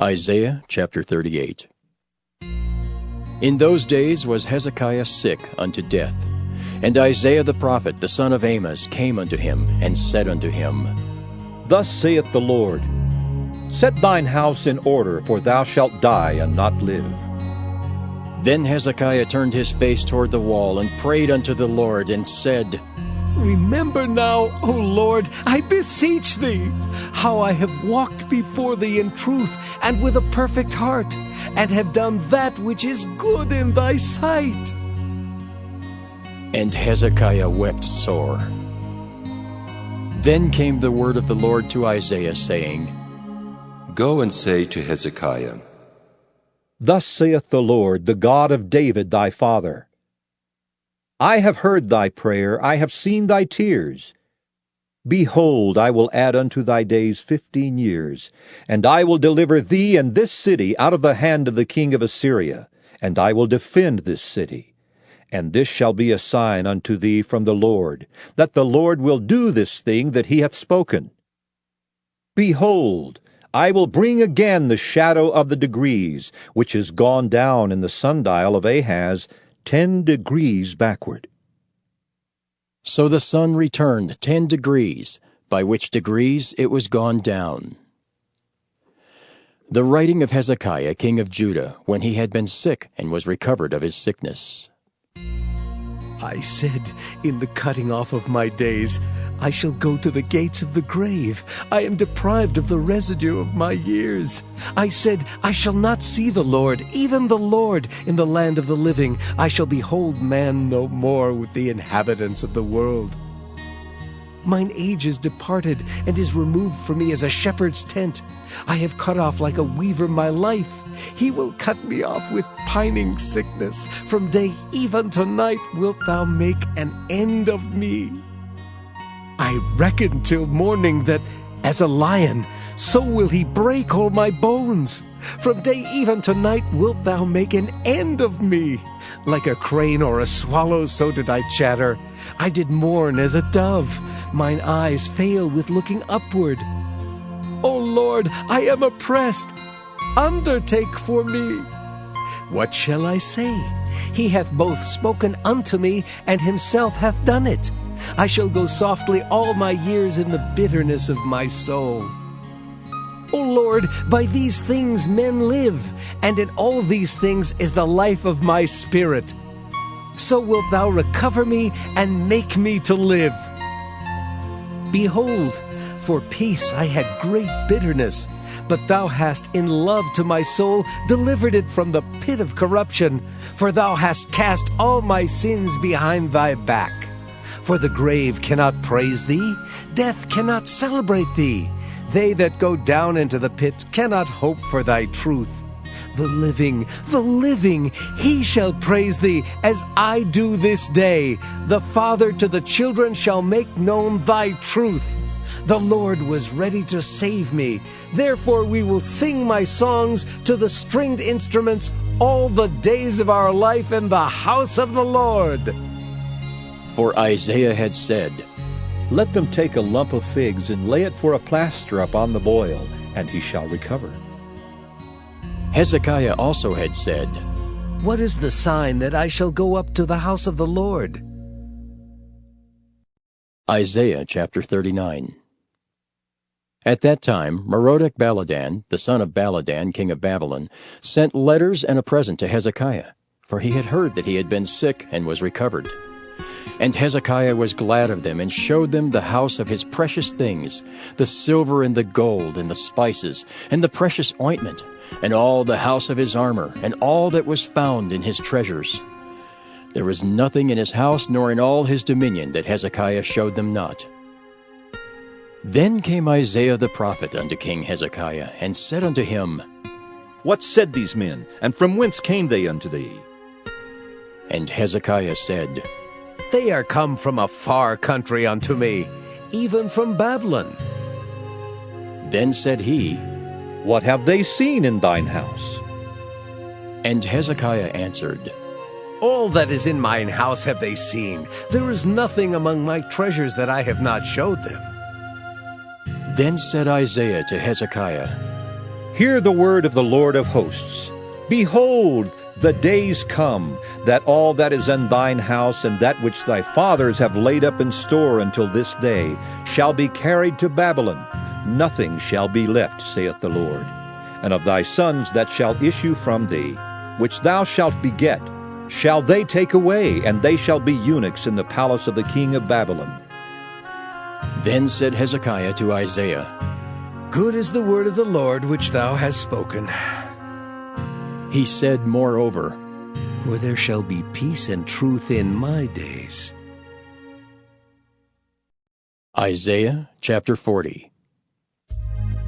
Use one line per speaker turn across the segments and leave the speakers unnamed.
Isaiah chapter 38. In those days was Hezekiah sick unto death. And Isaiah the prophet, the son of Amoz, came unto him, and said unto him,
Thus saith the Lord, Set thine house in order, for thou shalt die and not live.
Then Hezekiah turned his face toward the wall, and prayed unto the Lord, and said,
Remember now, O Lord, I beseech thee, how I have walked before thee in truth and with a perfect heart, and have done that which is good in thy sight.
And Hezekiah wept sore. Then came the word of the Lord to Isaiah, saying,
Go and say to Hezekiah,
Thus saith the Lord, the God of David thy father, I have heard thy prayer, I have seen thy tears. Behold, I will add unto thy days 15 years, and I will deliver thee and this city out of the hand of the king of Assyria, and I will defend this city. And this shall be a sign unto thee from the Lord, that the Lord will do this thing that he hath spoken. Behold, I will bring again the shadow of the degrees, which is gone down in the sundial of Ahaz 10 degrees backward.
So the sun returned 10 degrees, by which degrees it was gone down. The writing of Hezekiah king of Judah, when he had been sick and was recovered of his sickness.
I said, in the cutting off of my days, I shall go to the gates of the grave. I am deprived of the residue of my years. I said, I shall not see the Lord, even the Lord, in the land of the living. I shall behold man no more with the inhabitants of the world. Mine age is departed, and is removed from me as a shepherd's tent. I have cut off like a weaver my life. He will cut me off with pining sickness. From day even to night wilt thou make an end of me. I reckon till morning that, as a lion, so will he break all my bones. From day even to night wilt thou make an end of me. Like a crane or a swallow, so did I chatter. I did mourn as a dove. Mine eyes fail with looking upward. O Lord, I am oppressed. Undertake for me. What shall I say? He hath both spoken unto me, and himself hath done it. I shall go softly all my years in the bitterness of my soul. O Lord, by these things men live, and in all these things is the life of my spirit. So wilt thou recover me and make me to live. Behold, for peace I had great bitterness, but thou hast in love to my soul delivered it from the pit of corruption, for thou hast cast all my sins behind thy back. For the grave cannot praise thee, death cannot celebrate thee. They that go down into the pit cannot hope for thy truth. The living, he shall praise thee, as I do this day. The father to the children shall make known thy truth. The Lord was ready to save me. Therefore we will sing my songs to the stringed instruments all the days of our life in the house of the Lord.
For Isaiah had said,
Let them take a lump of figs and lay it for a plaster upon the boil, and he shall recover.
Hezekiah also had said,
What is the sign that I shall go up to the house of the Lord?
Isaiah chapter 39. At that time Merodach-Baladan, the son of Baladan, king of Babylon, sent letters and a present to Hezekiah, for he had heard that he had been sick and was recovered. And Hezekiah was glad of them, and showed them the house of his precious things, the silver and the gold, and the spices, and the precious ointment, and all the house of his armor, and all that was found in his treasures. There was nothing in his house, nor in all his dominion, that Hezekiah showed them not. Then came Isaiah the prophet unto King Hezekiah, and said unto him,
What said these men, and from whence came they unto thee?
And Hezekiah said,
They are come from a far country unto me, even from Babylon.
Then said he,
What have they seen in thine house?
And Hezekiah answered,
All that is in mine house have they seen. There is nothing among my treasures that I have not showed them.
Then said Isaiah to Hezekiah,
Hear the word of the Lord of hosts. Behold, the days come, that all that is in thine house and that which thy fathers have laid up in store until this day shall be carried to Babylon. Nothing shall be left, saith the Lord. And of thy sons that shall issue from thee, which thou shalt beget, shall they take away, and they shall be eunuchs in the palace of the king of Babylon.
Then said Hezekiah to Isaiah,
Good is the word of the Lord which thou hast spoken.
He said moreover,
For there shall be peace and truth in my days.
Isaiah chapter 40.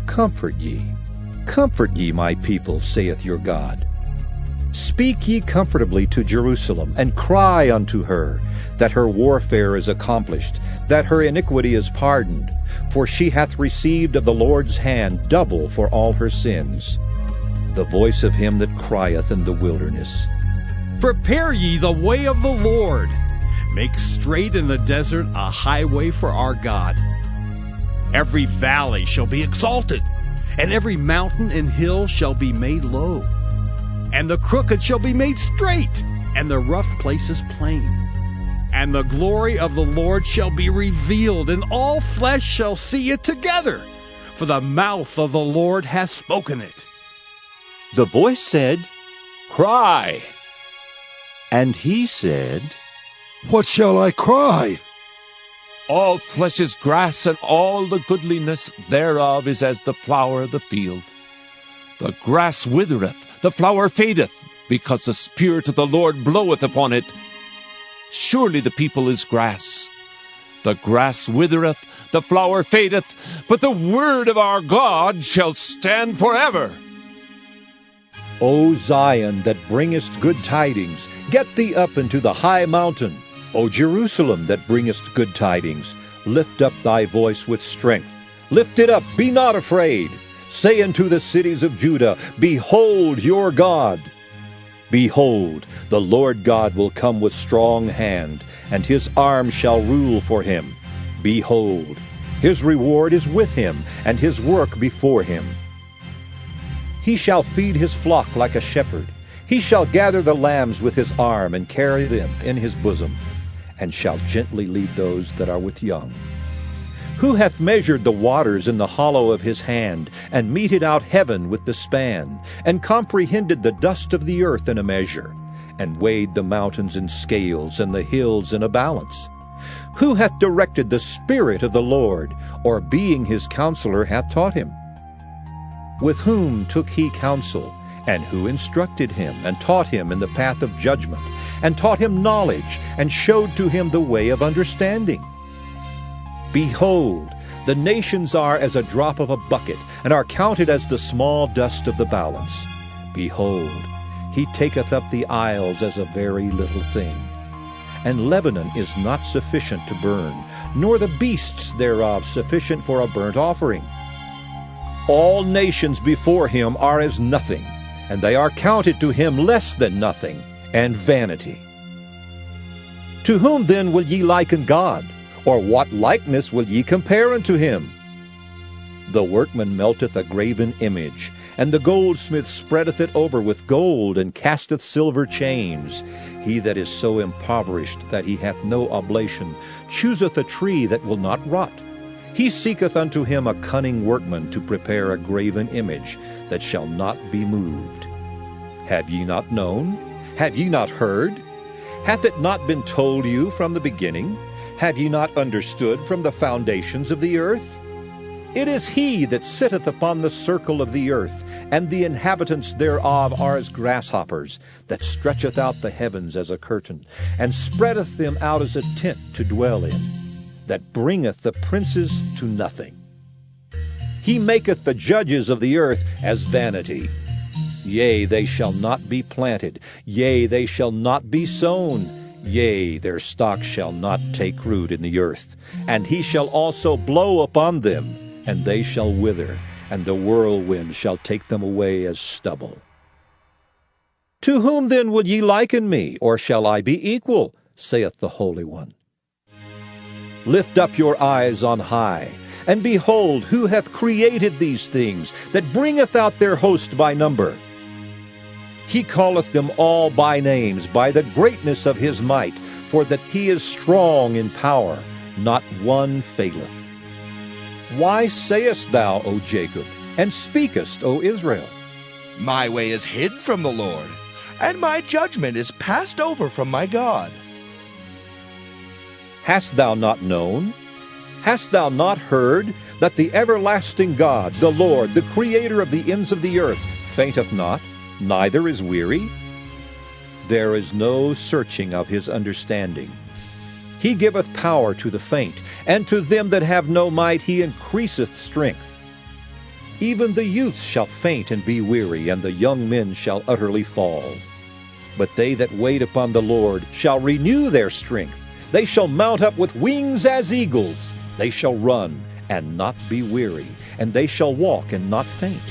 Comfort ye, my people, saith your God. Speak ye comfortably to Jerusalem, and cry unto her, that her warfare is accomplished, that her iniquity is pardoned, for she hath received of the Lord's hand double for all her sins. The voice of him that crieth in the wilderness.
Prepare ye the way of the Lord. Make straight in the desert a highway for our God. Every valley shall be exalted, and every mountain and hill shall be made low. And the crooked shall be made straight, and the rough places plain. And the glory of the Lord shall be revealed, and all flesh shall see it together, for the mouth of the Lord hath spoken it.
The voice said, Cry. And he said,
What shall I cry?
All flesh is grass, and all the goodliness thereof is as the flower of the field. The grass withereth, the flower fadeth, because the Spirit of the Lord bloweth upon it. Surely the people is grass. The grass withereth, the flower fadeth, but the word of our God shall stand forever.
O Zion, that bringest good tidings, get thee up into the high mountain. O Jerusalem, that bringest good tidings, lift up thy voice with strength. Lift it up, be not afraid. Say unto the cities of Judah, Behold your God. Behold, the Lord God will come with strong hand, and his arm shall rule for him. Behold, his reward is with him, and his work before him. He shall feed his flock like a shepherd. He shall gather the lambs with his arm, and carry them in his bosom, and shall gently lead those that are with young. Who hath measured the waters in the hollow of his hand, and meted out heaven with the span, and comprehended the dust of the earth in a measure, and weighed the mountains in scales, and the hills in a balance? Who hath directed the Spirit of the Lord, or being his counselor hath taught him? With whom took he counsel, and who instructed him, and taught him in the path of judgment, and taught him knowledge, and showed to him the way of understanding? Behold, the nations are as a drop of a bucket, and are counted as the small dust of the balance. Behold, he taketh up the isles as a very little thing. And Lebanon is not sufficient to burn, nor the beasts thereof sufficient for a burnt offering. All nations before him are as nothing, and they are counted to him less than nothing, and vanity. To whom then will ye liken God? Or what likeness will ye compare unto him? The workman melteth a graven image, and the goldsmith spreadeth it over with gold, and casteth silver chains. He that is so impoverished that he hath no oblation chooseth a tree that will not rot. He seeketh unto him a cunning workman to prepare a graven image that shall not be moved. Have ye not known? Have ye not heard? Hath it not been told you from the beginning? Have ye not understood from the foundations of the earth? It is he that sitteth upon the circle of the earth, and the inhabitants thereof are as grasshoppers, that stretcheth out the heavens as a curtain, and spreadeth them out as a tent to dwell in, that bringeth the princes to nothing. He maketh the judges of the earth as vanity. Yea, they shall not be planted. Yea, they shall not be sown. Yea, their stock shall not take root in the earth. And he shall also blow upon them, and they shall wither, and the whirlwind shall take them away as stubble. To whom then will ye liken me, or shall I be equal? Saith the Holy One. Lift up your eyes on high, And behold, who hath created these things, that bringeth out their host by number? He calleth them all by names, by the greatness of his might, for that he is strong in power, not one faileth. Why sayest thou, O Jacob, and speakest, O Israel?
My way is hid from the Lord, and my judgment is passed over from my God.
Hast thou not known? Hast thou not heard that the everlasting God, the Lord, the Creator of the ends of the earth, fainteth not, neither is weary? There is no searching of his understanding. He giveth power to the faint, and to them that have no might he increaseth strength. Even the youths shall faint and be weary, and the young men shall utterly fall. But they that wait upon the Lord shall renew their strength. They shall mount up with wings as eagles. They shall run and not be weary, and they shall walk and not faint.